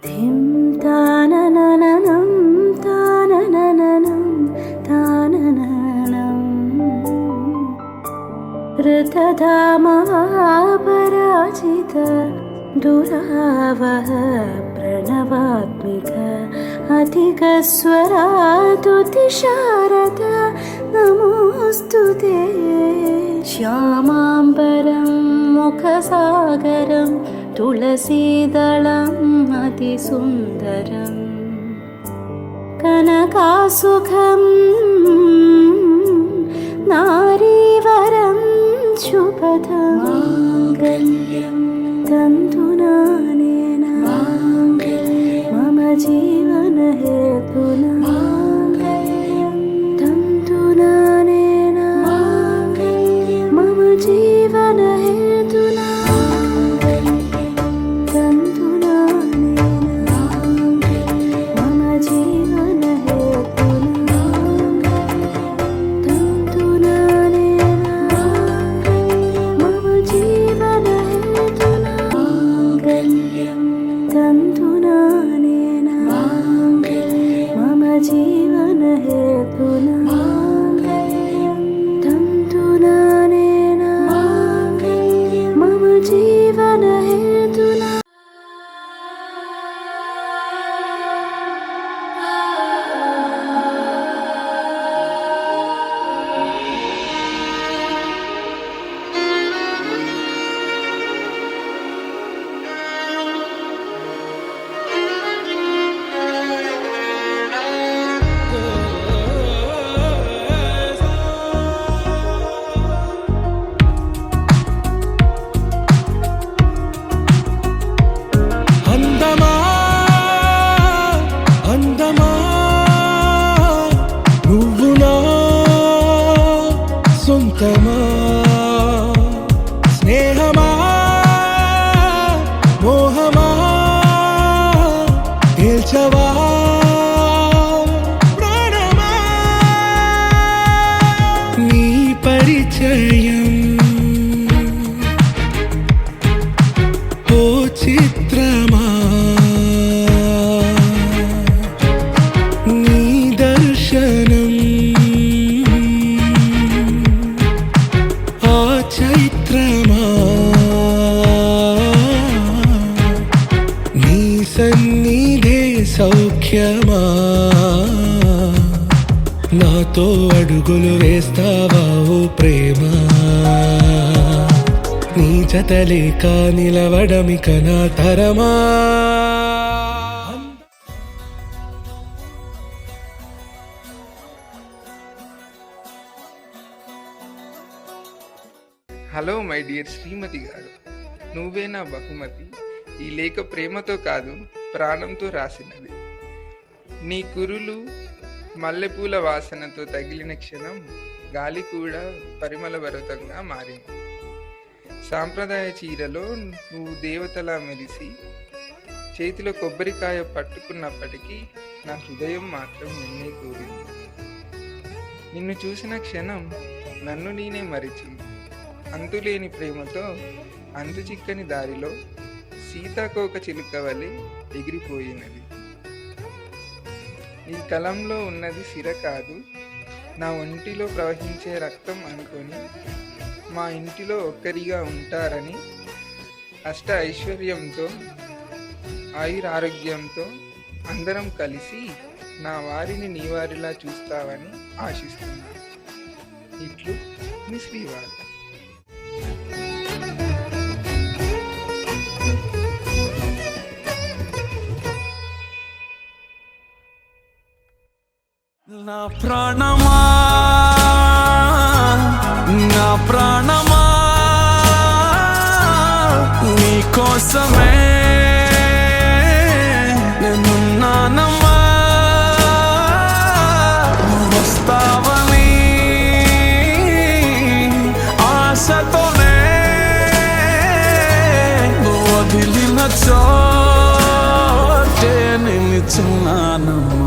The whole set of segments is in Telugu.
ధిం తాననననం తాననననం తానననం ऋतधामवापराजित दुरावह प्रणवात्मिक अधिकस्वरातुतिशारद नमोऽस्तु ते श्यामाम्बरं मुखसागरं तुलसीदलम् अतिसुन्दरम् कनकासुखं नारीवरं शुभदं माङ्गल्यं तन्तुनानेन मम जीवनहेतुना माङ्गल्यं तन्तुनानेन मम जीवनहेतुना స్నేహమా మోహమా తేల్చవా ప్రాణమా నీ పరిచయం ఓ చిత్రమా నీ దర్శనం చైత్రమా నీ సన్నిధే సౌఖ్యమా నాతో అడుగులు వేస్తావా ఓ ప్రేమ నీ జతలేక నిలవడమిక నా తరమా హలో మై డియర్ శ్రీమతి గారు, నువ్వే నా బహుమతి. ఈ లేఖ ప్రేమతో కాదు, ప్రాణంతో రాసినది. నీ కురులు మల్లెపూల వాసనతో తగిలిన క్షణం గాలి కూడా పరిమళభరితంగా మారింది. సాంప్రదాయ చీరలో నువ్వు దేవతలా మెరిసి చేతిలో కొబ్బరికాయ పట్టుకున్నప్పటికీ నా హృదయం మాత్రం నిన్నే కోరింది. నిన్ను చూసిన క్షణం నన్ను నేనే మరిచింది. అంతులేని ప్రేమతో అంతు చిక్కని దారిలో సీతాకోక చిలుక వలె ఎగిరిపోయినది. ఈ కలంలో ఉన్నది సిర కాదు, నా ఒంటిలో ప్రవహించే రక్తం అనుకొని మా ఇంటిలో ఒక్కరిగా ఉంటారని, అష్ట ఐశ్వర్యంతో ఆయురారోగ్యంతో అందరం కలిసి నా వారిని నీ వారిలా చూస్తావని ఆశిస్తున్నాను. ఇట్లు మీ శ్రీవారు. నా ప్రాణమా నా ప్రాణమా నీ కోసమే నేనున్నానమ్మా, వస్తావని ఆశతోనే వదిలిన చోటే నిలుచున్నానమ్మా.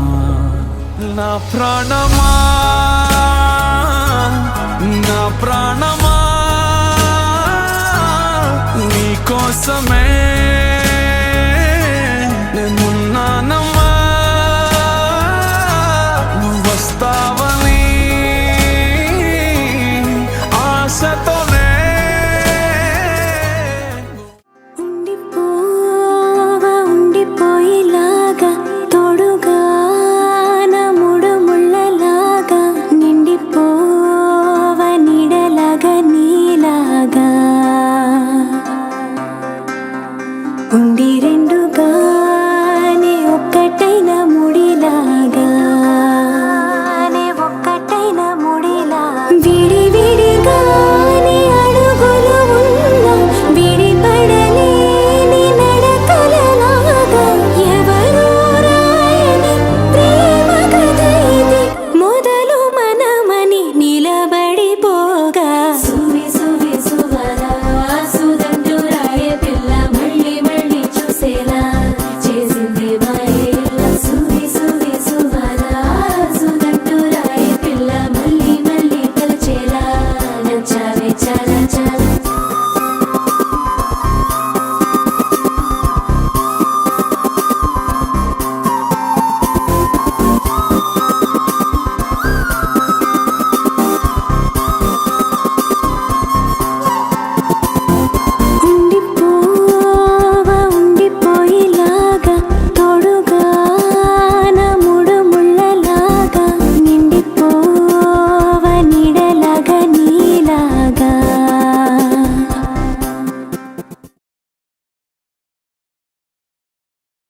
నా ప్రాణమా నా ప్రాణమా నీ కోసమే